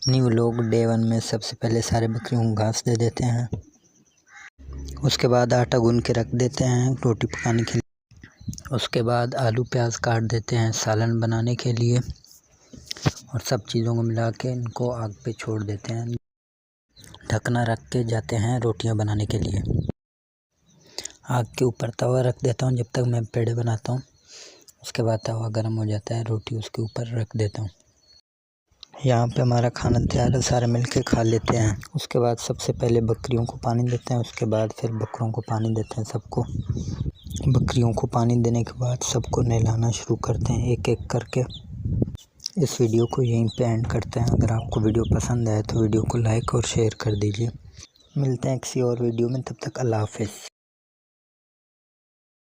New लोग day 1 में सबसे पहले सारे बकरियों को घास दे देते हैं। उसके बाद आटा गूंद के रख देते हैं रोटी पकाने के लिए। उसके बाद आलू प्याज काट देते हैं सालन बनाने के लिए और सब चीज़ों को मिला के इनको आग पे छोड़ देते हैं। ढकना रख के जाते हैं रोटियां बनाने के लिए। आग के ऊपर तवा रख देता हूँ जब तक मैं पेड़े बनाता हूँ। उसके बाद तवा गर्म हो जाता है, रोटी उसके ऊपर रख देता हूँ। यहाँ पे हमारा खाना तैयार है, सारे मिलके खा लेते हैं। उसके बाद सबसे पहले बकरियों को पानी देते हैं, उसके बाद फिर बकरों को पानी देते हैं सबको। बकरियों को पानी देने के बाद सबको नहलाना शुरू करते हैं एक एक करके। इस वीडियो को यहीं पे एंड करते हैं। अगर आपको वीडियो पसंद आए तो वीडियो को लाइक और शेयर कर दीजिए। मिलते हैं किसी और वीडियो में, तब तक अल्लाह हाफ़िज़।